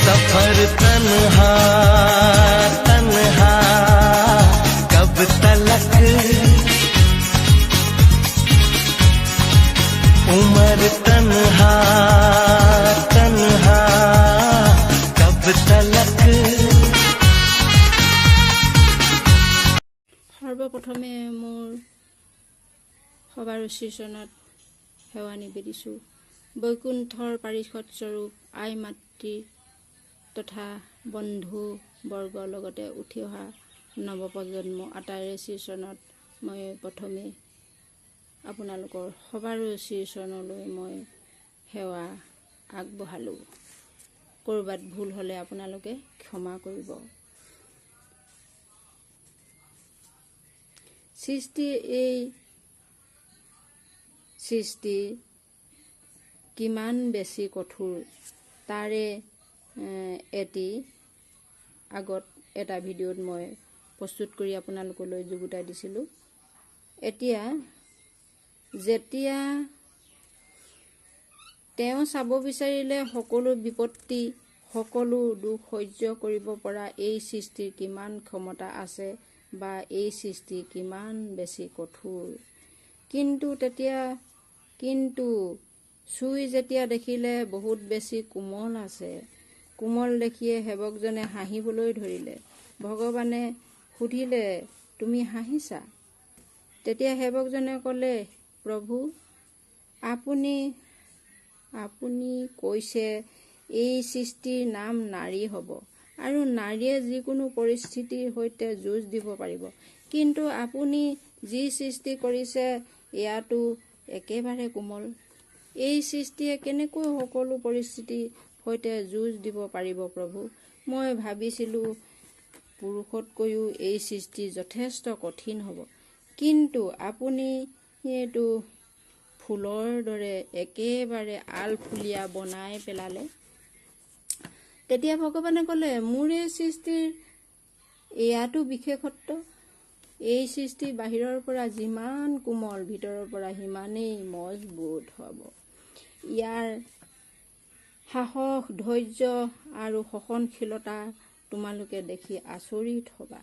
सफर तन्हा तन्हा कब तलक, उम्र तन्हा तन्हा कब तलक। সৰ্বপ্ৰথমে মোৰ সবাৰ উচ্চৰণত সেৱা নিবেদিছোঁ। বৈকুণ্ঠৰ পাৰিষদ স্বৰূপ আই মাতৃ তথা বন্ধু বৰ্গৰ লগতে উঠি অহা নৱপ্ৰজন্ম আটাইৰে শ্ৰীচৰণত মই প্ৰথমে আপোনালোকৰ সবাৰো শ্ৰীচৰণলৈ মই সেৱা আগবঢ়ালোঁ। ক'ৰবাত ভুল হ'লে আপোনালোকে ক্ষমা কৰিব। সৃষ্টিৰ এই সৃষ্টি কিমান বেছি কঠোৰ তাৰে এটি আগত এটা ভিডিঅ'ত মই প্ৰস্তুত কৰি আপোনালোকলৈ যুগুতাই দিছিলোঁ। এতিয়া যেতিয়া তেওঁ চাব বিচাৰিলে সকলো বিপত্তি সকলো দুখ সহ্য কৰিব পৰা এই সৃষ্টিৰ কিমান ক্ষমতা আছে বা এই সৃষ্টি কিমান বেছি কঠোৰ। কিন্তু চুই যেতিয়া দেখিলে বহুত বেছি কোমল আছে। কোমল দেখিয়ে সেৱকজনে হাঁহিবলৈ ধৰিলে। ভগৱানে সুধিলে, তুমি হাঁহিছা? তেতিয়া সেৱকজনে ক'লে, প্ৰভু আপুনি কৈছে এই সৃষ্টিৰ নাম নাৰী হ'ব আৰু নাৰীয়ে যিকোনো পৰিস্থিতিৰ সৈতে যুঁজ দিব পাৰিব, কিন্তু আপুনি যি সৃষ্টি কৰিছে এয়াতো একেবাৰে কোমল। এই সৃষ্টিয়ে কেনেকৈ সকলো পৰিস্থিতিৰ সৈতে যুঁজ দিব পাৰিব প্ৰভু? মই ভাবিছিলোঁ পুৰুষতকৈও এই সৃষ্টি যথেষ্ট কঠিন হ'ব, কিন্তু আপুনি এইটো ফুলৰ দৰে একেবাৰে আলফুলীয়া বনাই পেলালে। তেতিয়া ভগৱানে ক'লে, মোৰ এই সৃষ্টিৰ এয়াতো বিশেষত্ব। এই সৃষ্টি বাহিৰৰ পৰা যিমান কোমল ভিতৰৰ পৰা সিমানেই মজবুত হ'ব। ইয়াৰ সাহস ধৈৰ্য আৰু সহনশীলতা তোমালোকে দেখি আচৰিত হ'বা।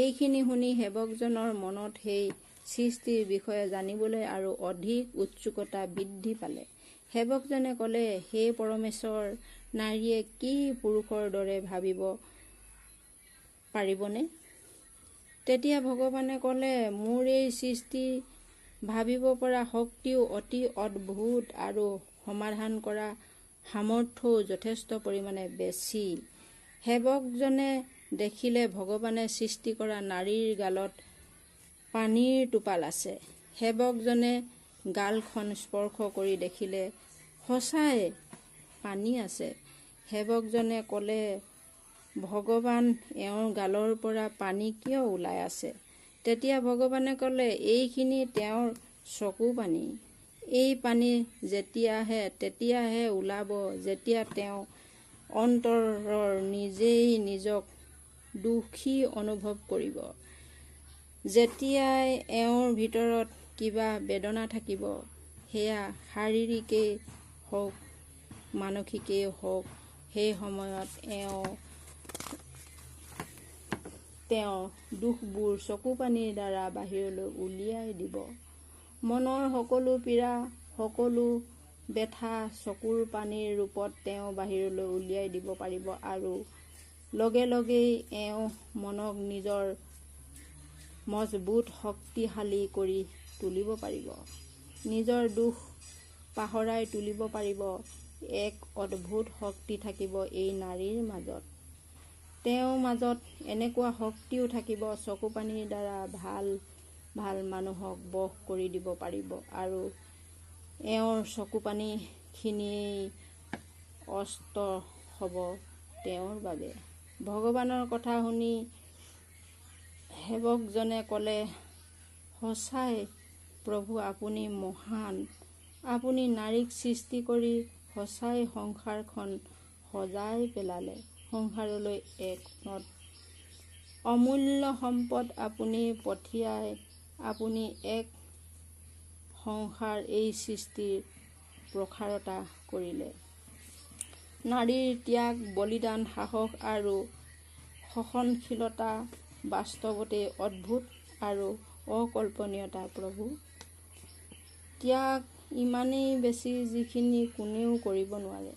এইখিনি শুনি সেৱকজনৰ মনত সেই সৃষ্টিৰ বিষয়ে জানিবলৈ আৰু অধিক উৎসুকতা বৃদ্ধি পালে। সেৱকজনে ক'লে, হে পৰমেশ্বৰ, নাৰীয়ে কি পুৰুষৰ দৰে ভাবিব পাৰিবনে? তেতিয়া ভগৱানে ক'লে, মোৰ এই সৃষ্টি ভাবিব পৰা শক্তিও অতি অদ্ভুত আৰু সমাধান কৰা সামৰ্থ্যও যথেষ্ট পৰিমাণে বেছি। সেৱকজনে দেখিলে ভগৱানে সৃষ্টি কৰা নাৰীৰ গালত পানীৰ টোপাল আছে। সেৱকজনে গালখন স্পৰ্শ কৰি দেখিলে সঁচাই পানী আছে। সেৱকজনে ক'লে, ভগৱান, এওঁৰ গালৰ পৰা পানী কিয় ওলাই আছে? তেতিয়া ভগৱানে ক'লে, এইখিনি তেওঁৰ চকু পানী। এই পানী তেতিয়াহে ওলাব যেতিয়া তেওঁ অন্তৰৰ নিজেই নিজক দোষী অনুভৱ কৰিব। যেতিয়াই এওঁৰ ভিতৰত কিবা বেদনা থাকিব, সেয়া শাৰীৰিকেই হওক মানসিকেই হওক, সেই সময়ত তেওঁ দুখবোৰ চকুপানীৰ দ্বাৰা বাহিৰলৈ উলিয়াই দিব। মনৰ সকলো পীড়া সকলো ব্যথা চকুৰ পানীৰ ৰূপত তেওঁ বাহিৰলৈ উলিয়াই দিব পাৰিব আৰু লগে লগেই এওঁ মনক নিজৰ মজবুত শক্তিশালী কৰি তুলিব পাৰিব। নিজৰ দুখ পাহৰাই তুলিব পাৰিব। এক অদ্ভুত শক্তি থাকিব এই নাৰীৰ মাজত। তেওঁৰ মাজত এনেকুৱা শক্তিও থাকিব, চকুপানীৰ দ্বাৰা ভাল ভাল মানুহক বশ কৰি দিব পাৰিব আৰু এওঁৰ চকুপানীখিনিয়েই অস্ত্ৰ হ'ব তেওঁৰ বাবে। ভগৱানৰ কথা শুনি সেৱকজনে ক'লে, সঁচাই প্ৰভু, আপুনি মহান। আপুনি নাৰীক সৃষ্টি কৰি সঁচাই সংসাৰখন সজাই পেলালে। সংসাৰলৈ এক অমূল্য সম্পদ আপুনি পঠিয়াই আপুনি এক সংসাৰ এই সৃষ্টিৰ প্ৰসাৰতা কৰিলে। নাৰীৰ ত্যাগ, বলিদান, সাহস আৰু সহনশীলতা বাস্তৱতে অদ্ভুত আৰু অকল্পনীয়তা প্ৰভু। ত্যাগ ইমানেই বেছি যিখিনি কোনেও কৰিব নোৱাৰে।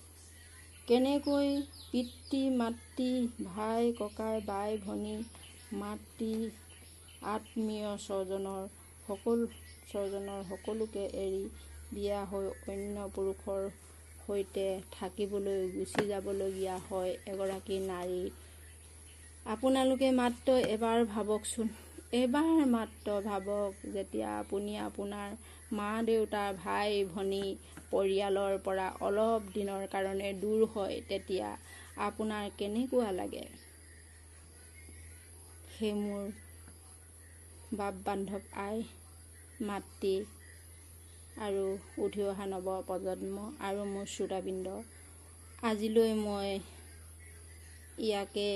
কেনেকৈ পিতৃ মাতৃ, ভাই ককাই, বাই ভনী, মাতৃ আত্মীয় স্বজনৰ সকলোকে এৰি বিয়া হৈ অন্য পুৰুষৰ সৈতে থাকিবলৈ গুচি যাবলগীয়া হয় এগৰাকী নাৰী। আপোনালোকে মাত্ৰ এবাৰ ভাবকচোন, এবাৰ মাত্ৰ ভাবক, যেতিয়া আপুনি আপোনাৰ মা দেউতা, ভাই ভনী, পৰিয়ালৰ পৰা অলপ দিনৰ কাৰণে দূৰ হয় তেতিয়া আপোনাৰ কেনেকুৱা লাগে। সেই মোৰ বাপ বান্ধৱ আই মাতৃ আৰু উঠি অহা নৱ প্ৰজন্ম আৰু মোৰ শ্ৰোতাবৃন্দ, আজিলৈ মই ইয়াকে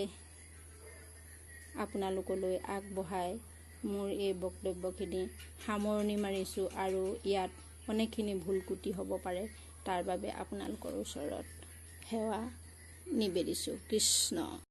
আপোনালোকলৈ আগবঢ়াই মোৰ এই বক্তব্যখিনি সামৰণি মাৰিছোঁ আৰু ইয়াত অনেকখিনি ভুল ক্ৰুটি হ'ব পাৰে, তাৰ বাবে আপোনালোকৰ ওচৰত সেৱা নিবেদিছোঁ। কৃষ্ণ।